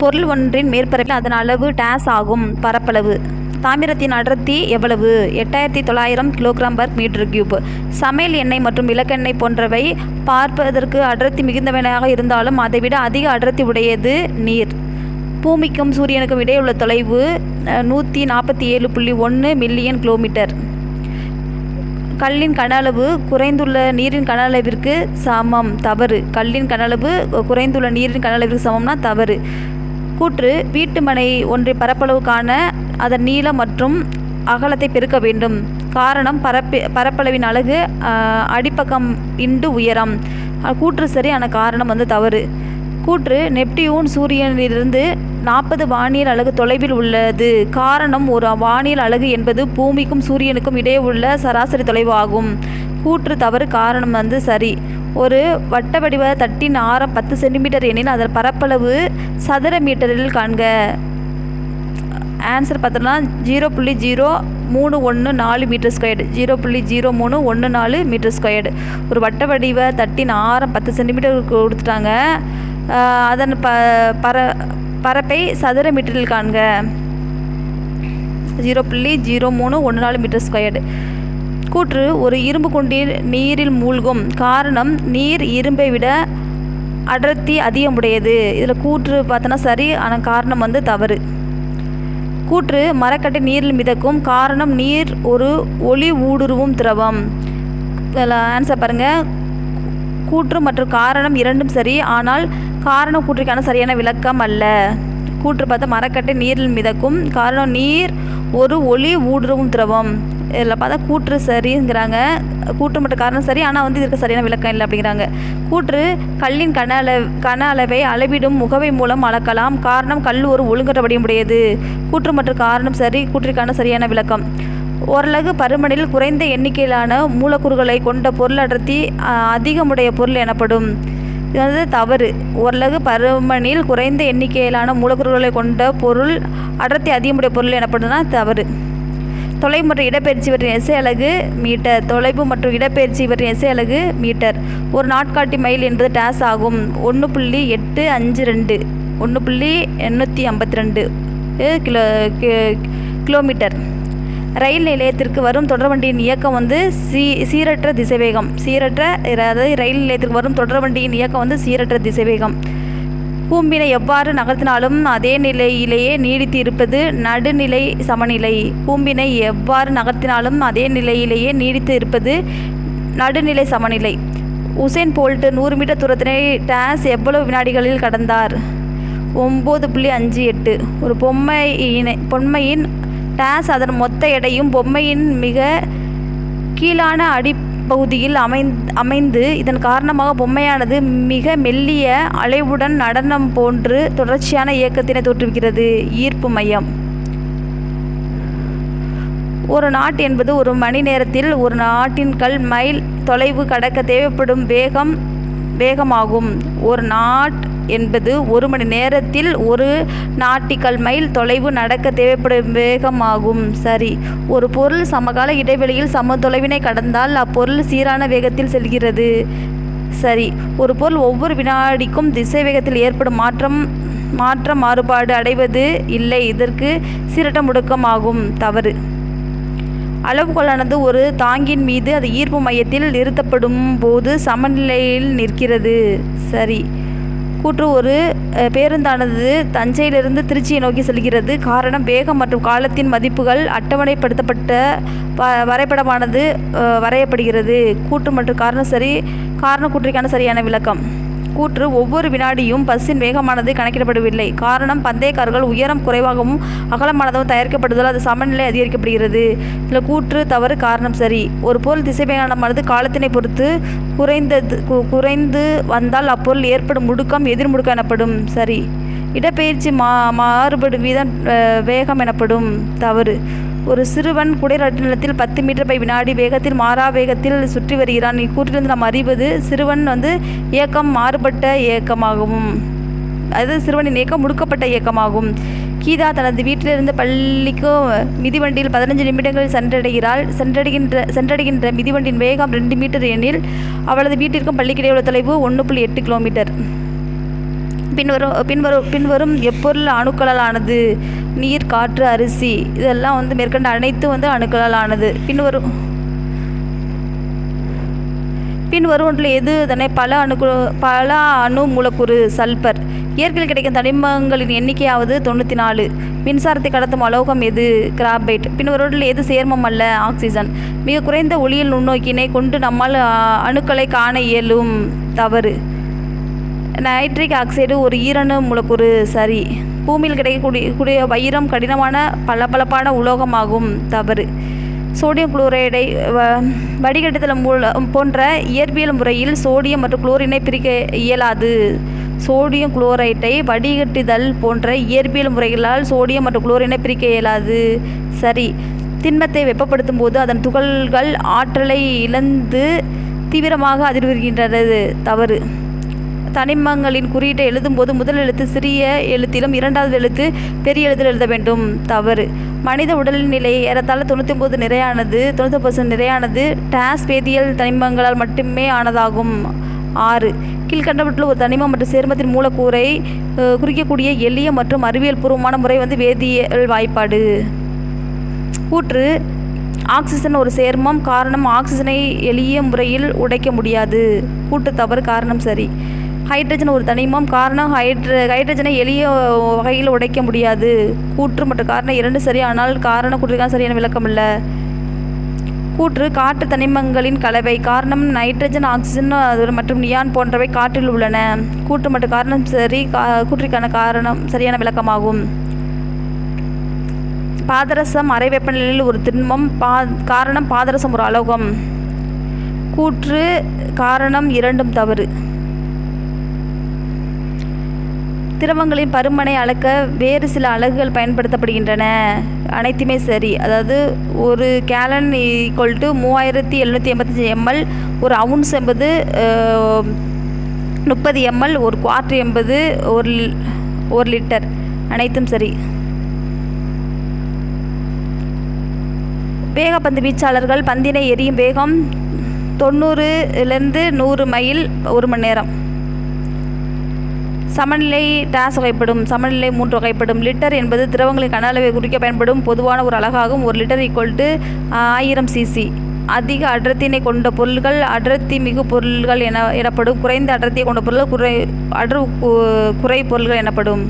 பொருள் ஒன்றின் மேற்பரப்பில் அதன் அளவு டேஸ் ஆகும். பரப்பளவு. தாமிரத்தின் அடர்த்தி எவ்வளவு? 8900 kg/m3. சமையல் எண்ணெய் மற்றும் விளக்கெண்ணெய் போன்றவை பார்ப்பதற்கு அடர்த்தி மிகுந்தவையாக இருந்தாலும் அதைவிட அதிக அடர்த்தி உடையது நீர். பூமிக்கும் சூரியனுக்கும் இடையுள்ள தொலைவு 147.1 மில்லியன் கிலோமீட்டர். கல்லின் கன அளவு குறைந்துள்ள நீரின் கன அளவிற்கு சமம். தவறு. கல்லின் கன அளவு குறைந்துள்ள நீரின் கன அளவிற்கு சமம்னா தவறு. கூற்று வீட்டுமனை ஒன்றின் பரப்பளவு காண அதன் நீளம் மற்றும் அகலத்தை பெருக்க வேண்டும். காரணம் பரப்பளவின் அலகு அடிப்பக்கம் இண்டு உயரம். கூற்று சரி, ஆனால் காரணம் தவறு. கூற்று நெப்டியூன் சூரியனிலிருந்து 40 வானியல் அலகு தொலைவில் உள்ளது. காரணம் ஒரு வானியல் அலகு என்பது பூமிக்கும் சூரியனுக்கும் இடையே உள்ள சராசரி தொலைவு ஆகும். கூற்று தவறு, காரணம் சரி. ஒரு வட்ட வடிவ தட்டின் ஆரம் 10 சென்டிமீட்டர் எனில் அதன் பரப்பளவு சதுர மீட்டரில் காண்க. ஆன்சர் பார்த்தோம்னா 0.0314 மீட்டர்². 0.0314 மீட்டர்². ஒரு வட்ட வடிவ தட்டின் ஆரம் 10 சென்டிமீட்டர் கொடுத்துட்டாங்க. அதன் பரப்பை சதுர மீட்டரில் காண்க. 0.0314 மீட்டர்². கூற்று ஒரு இரும்பு குண்டில் நீரில் மூழ்கும். காரணம் நீர் இரும்பை விட அடர்த்தி அதிகமுடையது. இதில் கூற்று பார்த்தோன்னா சரி, ஆனால் காரணம் தவறு. கூற்று மரக்கட்டை நீரில் மிதக்கும். காரணம் நீர் ஒரு ஒளி ஊடுருவும் திரவம். இதில் ஆன்சர் பாருங்கள். கூற்று மற்றும் காரணம் இரண்டும் சரி, ஆனால் காரணம் கூற்றுக்கான சரியான விளக்கம் அல்ல. கூற்று பார்த்தா மரக்கட்டை நீரில் மிதக்கும். காரணம் நீர் ஒரு ஒளி ஊடுருவும் திரவம். இதில் பார்த்தா கூற்று சரிங்கிறாங்க. கூற்று மற்றும் காரணம் சரி, ஆனால் இதற்கு சரியான விளக்கம் இல்லை அப்படிங்கிறாங்க. கூற்று கல்லின் கன அளவை அளவிடும் முகவை மூலம் அளக்கலாம். காரணம் கல் ஒரு ஒழுங்கற்ற வடிவமுடையது. கூற்று மற்றும் காரணம் சரி, கூற்றிற்கான சரியான விளக்கம். ஓரலகு பருமனில் குறைந்த எண்ணிக்கையிலான மூலக்கூறுகளை கொண்ட பொருள் அடர்த்தி அதிகமுடைய பொருள் எனப்படும். இது தவறு. ஓரலகு பருமனில் குறைந்த எண்ணிக்கையிலான மூலக்கூறுகளை கொண்ட பொருள் அடர்த்தி அதிகமுடைய பொருள் எனப்படும்னா தவறு. தொலைவு மற்றும் இடப்பெயர்ச்சி இவற்றின் எஸ்ஐ அலகு மீட்டர். தொலைவு மற்றும் இடப்பெயர்ச்சி இவற்றின் எஸ்ஐ அலகு மீட்டர். ஒரு நாட்காட்டி மைல் என்பது டேஸ் ஆகும். 1.852 1.852 கிலோமீட்டர். ரயில் நிலையத்திற்கு வரும் தொடர்வண்டியின் இயக்கம் சீரற்ற திசைவேகம். அதாவது ரயில் நிலையத்திற்கு வரும் தொடர்வண்டியின் இயக்கம் சீரற்ற திசைவேகம். கூம்பினை எவ்வாறு நகர்த்தினாலும் அதே நிலையிலேயே நீடித்து இருப்பது நடுநிலை சமநிலை. கூம்பினை எவ்வாறு நகர்த்தினாலும் அதே நிலையிலேயே நீடித்து இருப்பது நடுநிலை சமநிலை. உசேன் போல்ட் 100 மீட்டர் தூரத்தினை டேஸ் எவ்வளவு வினாடிகளில் கடந்தார்? 9.58. ஒரு பொம்மையின் டேஸ் அதன் மொத்த எடையும் பொம்மையின் மிக கீழான அடிப்பகுதியில் அமைந்து இதன் காரணமாக பொம்மையானது மிக மெல்லிய அலைவுடன் நடனம் போன்று தொடர்ச்சியான இயக்கத்தினை தோற்றுவிக்கிறது. ஈர்ப்பு மையம். ஒரு நாட் என்பது ஒரு மணி நேரத்தில் ஒரு நாட்டின்கள் மைல் தொலைவு கடக்க தேவைப்படும் வேகமாகும். ஒரு நாட் என்பது ஒரு மணி நேரத்தில் ஒரு நாட்டிக்கல் மைல் தொலைவு நடக்க தேவைப்படும் வேகமாகும். சரி. ஒரு பொருள் சமகால இடைவெளியில் சம தொலைவினை கடந்தால் அப்பொருள் சீரான வேகத்தில் செல்கிறது. சரி. ஒரு பொருள் ஒவ்வொரு வினாடிக்கும் திசை வேகத்தில் ஏற்படும் மாறுபாடு அடைவது இல்லை. இதற்கு சீரற்ற முடுக்கமாகும். தவறு. அளவுகோலானது ஒரு தாங்கின் மீது அது ஈர்ப்பு மையத்தில் நிறுத்தப்படும் போது சமநிலையில் நிற்கிறது. சரி. கூற்று ஒரு பேருந்தானது தஞ்சையிலிருந்து திருச்சியை நோக்கி செல்கிறது. காரணம் வேகம் மற்றும் காலத்தின் மதிப்புகள் அட்டவணைப்படுத்தப்பட்ட வரைபடமானது வரையப்படுகிறது. கூற்று மற்றும் காரணம் சரி, காரண கூற்றிற்கான சரியான விளக்கம். கூற்று ஒவ்வொரு வினாடியும் பஸ்ஸின் வேகமானது கணக்கிடப்படவில்லை. காரணம் பந்தயக்காரர்கள் உயரம் குறைவாகவும் அகலமானதும் தயாரிக்கப்படுவதால் அது சமநிலை அதிகரிக்கப்படுகிறது. இதில் கூற்று தவறு, காரணம் சரி. ஒரு பொருள் திசைவேகமானது காலத்தினை பொறுத்து குறைந்து வந்தால் அப்பொருள் ஏற்படும் முடுக்கம் எதிர்முடுக்கம் எனப்படும். சரி. இடப்பெயர்ச்சி மாறுபடும் வீதம் வேகம் எனப்படும். தவறு. ஒரு சிறுவன் குடைரட்டினத்தில் 10 மீட்டர்/வினாடி வேகத்தில் மாறா வேகத்தில் சுற்றி வருகிறான். இக்கூற்றிலிருந்து நாம் அறிவது சிறுவன் இயக்கம் மாறுபட்ட இயக்கமாகவும், அது சிறுவனின் இயக்கம் முடுக்கப்பட்ட இயக்கமாகும். கீதா தனது வீட்டிலிருந்து பள்ளிக்கு மிதிவண்டியில் 15 நிமிடங்களில் சென்றடைகிறாள். சென்றடைகின்ற மிதிவண்டியின் வேகம் 2 மீட்டர் எனில் அவளது வீட்டிற்கும் பள்ளிக்கிடையே உள்ள தொலைவு 1.8 கிலோமீட்டர். பின்வரும் எப்பொருள் அணுக்களால் ஆனது? நீர், காற்று, அரிசி. இதெல்லாம் மேற்கண்ட அனைத்தும் அணுக்களால் ஆனது. பின்வருவற்றில் எது பல அணு மூலக்கூறு? சல்பர். இயற்கையில் கிடைக்கும் தனிமங்களின் எண்ணிக்கையாவது 94. மின்சாரத்தை கடத்தும் அலோகம் எது? கிராபைட். பின்வருவற்றில் எது சேர்மம் அல்ல? ஆக்சிஜன். மிக குறைந்த ஒளியியல் நுண்ணோக்கினை கொண்டு நம்மால் அணுக்களை காண இயலும். தவறு. நைட்ரிக் ஆக்சைடு ஒரு ஈரணு மூலக்கூறு. சரி. பூமியில் கிடைக்கக்கூடிய வைரம் கடினமான பளபளப்பான உலோகமாகும். தவறு. சோடியம் குளோரைடை வடிகட்டுதல் போன்ற இயற்பியல் முறையில் சோடியம் மற்றும் குளோரினை பிரிக்க இயலாது. சோடியம் குளோரைட்டை வடிகட்டுதல் போன்ற இயற்பியல் முறைகளால் சோடியம் மற்றும் குளோரினை பிரிக்க இயலாது. சரி. திண்மத்தை வெப்பப்படுத்தும் போது அதன் துகள்கள் ஆற்றலை இழந்து தீவிரமாக அதிர்வுறுகின்றது. தவறு. தனிமங்களின் குறியீட்டை எழுதும்போது முதல் எழுத்து சிறிய எழுத்திலும் இரண்டாவது எழுத்து பெரிய எழுத்தில் எழுத வேண்டும். தவறு. மனித உடலின் நிலை ஏறத்தாழ 99% நிறையானது டேஸ் வேதியியல் தனிமங்களால் மட்டுமே ஆனதாகும். 6. கீழ்கண்டவற்றில் ஒரு தனிமம் மற்றும் சேர்மத்தின் மூலக்கூறை குறிக்கக்கூடிய எளிய மற்றும் அறிவியல் பூர்வமான முறை வேதியியல் வாய்ப்பாடு. கூற்று: ஆக்சிஜன் ஒரு சேர்மம். காரணம், ஆக்சிஜனை எளிய முறையில் உடைக்க முடியாது. கூற்று தவறு. காரணம் சரி. ஹைட்ரஜன் ஒரு தனிமம். காரணம், ஹைட்ரஜனை எளிய வகையில் உடைக்க முடியாது. கூற்று மற்றும் காரணம் இரண்டு சரி. ஆனால் காரணம் கூற்றுக்கான சரியான விளக்கம் இல்லை. கூற்று: காற்று தனிமங்களின் கலவை. காரணம், நைட்ரஜன், ஆக்சிஜன் மற்றும் நியான் போன்றவை காற்றில் உள்ளன. கூற்று மற்றும் காரணம் சரி. கூற்றிற்கான காரணம் சரியான விளக்கமாகும். பாதரசம் அறை வெப்பநிலையில் ஒரு திண்மம். காரணம், பாதரசம் ஒரு அலோகம். கூற்று காரணம் இரண்டும் தவறு. திரவங்களின் பருமனை அளக்க வேறு சில அலகுகள் பயன்படுத்தப்படுகின்றன. அனைத்துமே சரி. அதாவது ஒரு கேலன் = 3785 ml, ஒரு அவுன்ஸ் என்பது 30 ml, ஒரு குவார்ட் என்பது 1 லிட்டர். அனைத்தும் சரி. வேகப்பந்து வீச்சாளர்கள் பந்தினை எறியும் வேகம் 90 to 100 மைல் ஒரு மணி நேரம். சமநிலை டேஸ் வகைப்படும். சமநிலை 3 வகைப்படும். லிட்டர் என்பது திரவங்களின் கன அளவை குறிக்க பயன்படும் பொதுவான ஒரு அலகாகும். ஒரு லிட்டர் = 1000 cc. அதிக அடர்த்தியினை கொண்ட பொருள்கள் அடர்த்தி மிகு பொருள்கள் எனப்படும். குறைந்த அடர்த்தியை கொண்ட பொருள்கள் குறை பொருள்கள் எனப்படும்.